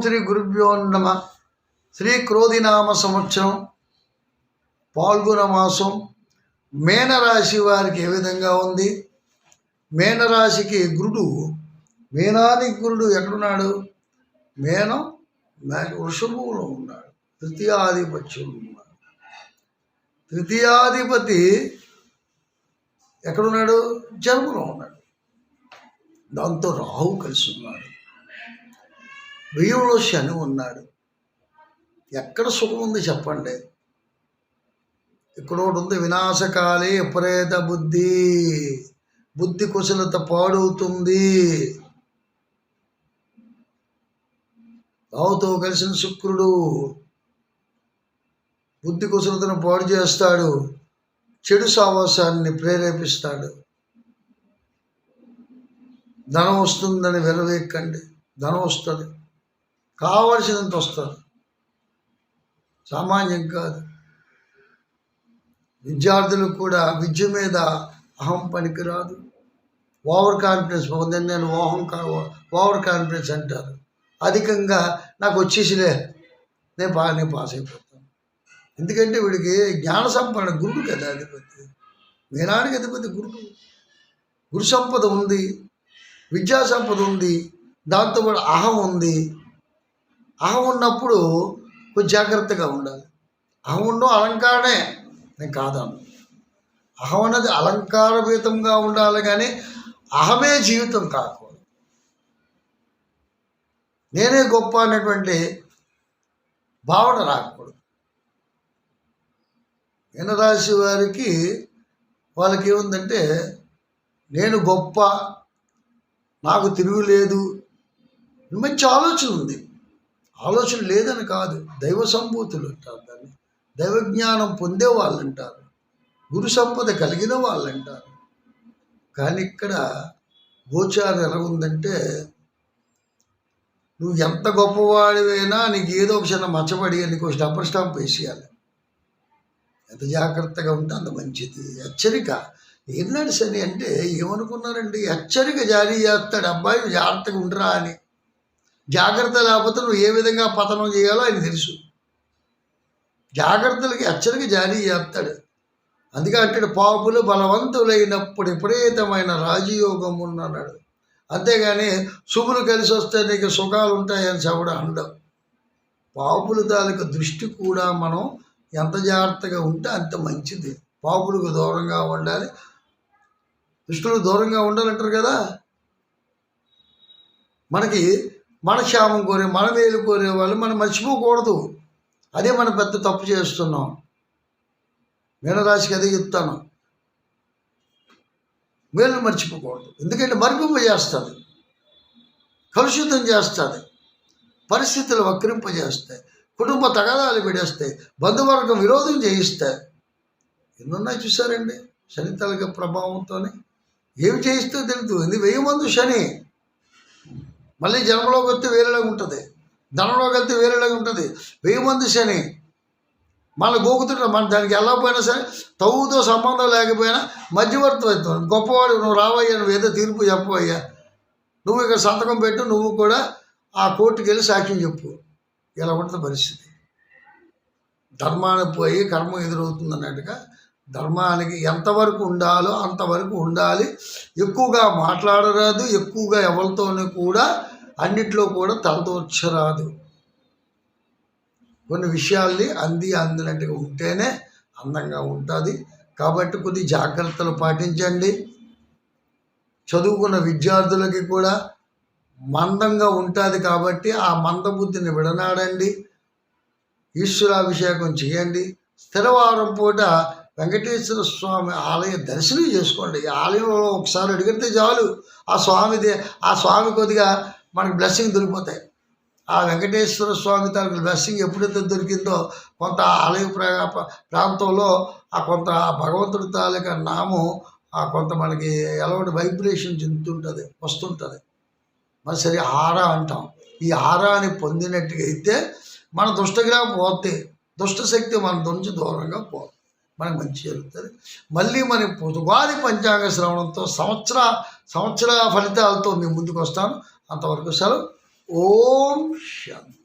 శ్రీ గురుభ్యో నమ. శ్రీ క్రోధినామ సంవత్సరం పాల్గొన మాసం మేనరాశి వారికి ఏ విధంగా ఉంది? మేనరాశికి గురుడు, మేనానికి గురుడు ఎక్కడున్నాడు? మేనం వృషభంలో ఉన్నాడు, తృతీయాధిపత్యం ఉన్నాడు. తృతీయాధిపతి ఎక్కడున్నాడు? జన్మలో ఉన్నాడు. దాంతో రాహు కలిసి ఉన్నాడు. వ్యయంలో శని ఉన్నాడు. ఎక్కడ సుఖం ఉంది చెప్పండి? ఇక్కడ ఒకటి ఉంది, వినాశకాలే విపరీత బుద్ధి, బుద్ధి కుశలత పాడవుతుంది. రావుతో కలిసిన శుక్రుడు బుద్ధి కుశలతను పాడు చేస్తాడు, చెడు సావాసాన్ని ప్రేరేపిస్తాడు. ధనం వస్తుందని వెలవేక్కండి, ధనం వస్తుంది, కావలసినంత వస్తుంది, సామాన్యం కాదు. విద్యార్థులకు కూడా విద్య మీద అహం పనికిరాదు. ఓవర్ కాన్ఫిడెన్స్, నేను ఓవర్ కాన్ఫిడెన్స్ అంటారు. అధికంగా నాకు వచ్చేసిలే, నేను పాస్ అయిపోతాను. ఎందుకంటే వీడికి జ్ఞాన సంపన్న గురుడు కదా అధిపతి, మేనానికి అధిపతి గురుడు. గురు సంపద ఉంది, విద్యా సంపద ఉంది, దాంతోపాటు అహం ఉంది. అహం ఉన్నప్పుడు కొంచెం జాగ్రత్తగా ఉండాలి. అహం ఉండడం అలంకారమే, నేను కాదాను. అహం అన్నది అలంకారభీతంగా ఉండాలి, కానీ అహమే జీవితం కాకూడదు. నేనే గొప్ప అనేటువంటి భావన రాకూడదు. మీనరాశి వారికి వాళ్ళకి ఏముందంటే, నేను గొప్ప, నాకు తిరుగులేదు, మంచి ఆలోచన ఉంది. ఆలోచన లేదని కాదు, దైవ సంభూతులు అంటారు దాన్ని, దైవజ్ఞానం పొందే వాళ్ళు అంటారు, గురు సంపద కలిగిన వాళ్ళు అంటారు. కానీ ఇక్కడ గోచారం ఎలా ఉందంటే, నువ్వు ఎంత గొప్పవాడివైనా నీకు ఏదో ఒక చిన్న మచ్చబడి నీకు డబ్బర్ స్టాంప్ వేసేయాలి. ఎంత జాగ్రత్తగా ఉంటే అంత మంచిది. హెచ్చరిక ఏనాడు శని అంటే ఏమనుకున్నారండి? హెచ్చరిక జారీ చేస్తాడు, అబ్బాయి జాగ్రత్తగా ఉండరా అని. జాగ్రత్త లేకపోతే నువ్వు ఏ విధంగా పతనం చేయాలో ఆయన తెలుసు. జాగ్రత్తలకి హెచ్చరిక జారీ చేస్తాడు. అందుకే అంటాడు, పాపులు బలవంతులైనప్పుడు విపరీతమైన రాజయోగం ఉన్నాడు. అంతేగాని శుభులు కలిసి వస్తే నీకు సుఖాలు ఉంటాయని చెప్పడం అండం. పాపుల తాలూకు దృష్టి కూడా మనం ఎంత జాగ్రత్తగా ఉంటే అంత మంచిది. పాపులకు దూరంగా ఉండాలి, దుష్టులకు దూరంగా ఉండాలంటారు కదా. మనకి మన క్షేమం కోరే, మన మేలు కోరే వాళ్ళు మనం మర్చిపోకూడదు. అదే మనం పెద్ద తప్పు చేస్తున్నాం. మీనరాశికి అదే చెప్తాను, మేలు మర్చిపోకూడదు. ఎందుకంటే మరిపింపజేస్తుంది, కలుషితం చేస్తుంది, పరిస్థితులు వక్రింపజేస్తాయి, కుటుంబ తగాదాలు పెడేస్తాయి, బంధువర్గం విరోధం చేయిస్తాయి. ఎన్నున్నాయి చూసారండి శని తలక ప్రభావంతో. ఏమి చేయిస్తే తెలుసు. ఇది 1000 మంది శని. మళ్ళీ జన్మలోకి వస్తే వేరేలాగా ఉంటుంది, ధనంలోకి వెళ్తే వేరేలాగా ఉంటుంది. 1000 మంది శని మన గోకుతుంటాం. మన దానికి వెళ్ళకపోయినా సరే, తవ్వుతో సంబంధం లేకపోయినా మధ్యవర్తి అవుతాం. గొప్పవాడు నువ్వు రావయ్యా, నువ్వు ఏదో తీర్పు చెప్పవయ్యా, నువ్వు ఇక్కడ సంతకం పెట్టు, నువ్వు కూడా ఆ కోర్టుకి వెళ్ళి సాక్ష్యం చెప్పు. ఇలా ఉంటుంది పరిస్థితి. ధర్మానికి పోయి కర్మ ఎదురవుతుంది అన్నట్టుగా ధర్మానికి ఎంతవరకు ఉండాలో అంతవరకు ఉండాలి. ఎక్కువగా మాట్లాడరాదు, ఎక్కువగా ఎవరితోనూ కూడా అన్నిట్లో కూడా తలదూర్చరాదు. కొన్ని విషయాల్ని అందినట్టుగా ఉంటేనే అందంగా ఉంటుంది. కాబట్టి కొద్ది జాగ్రత్తలు పాటించండి. చదువుకున్న విద్యార్థులకి కూడా మందంగా ఉంటుంది కాబట్టి ఆ మందబుద్ధిని విడనాడండి. ఈశ్వరాభిషేకం చేయండి. స్థిరవారం పూట వెంకటేశ్వర స్వామి ఆలయ దర్శనం చేసుకోండి. ఆలయంలో ఒకసారి అడిగితే చాలు, ఆ స్వామి కొద్దిగా మనకి బ్లెస్సింగ్ దొరికిపోతాయి. ఆ వెంకటేశ్వర స్వామి తాలూకు బ్లెస్సింగ్ ఎప్పుడైతే దొరికిందో, కొంత ఆలయ ప్రాంతంలో ఆ కొంత భగవంతుడి తాలూకా నామం కొంత మనకి ఎలాంటి వైబ్రేషన్ చెందుతుంటుంది, వస్తుంటుంది. మరి సరే హారా అంటాం. ఈ హారాన్ని పొందినట్టుగా అయితే మన దుష్టగ్రహం పోతే, దుష్టశక్తి మన నుంచి దూరంగా పోతుంది, మనకు మంచి జరుగుతుంది. మళ్ళీ మన ఉగాది పంచాంగ శ్రవణంతో సంవత్సర ఫలితాలతో మేము ముందుకు వస్తాను. అంతవరకు సెలవు. ఓం శాంతి.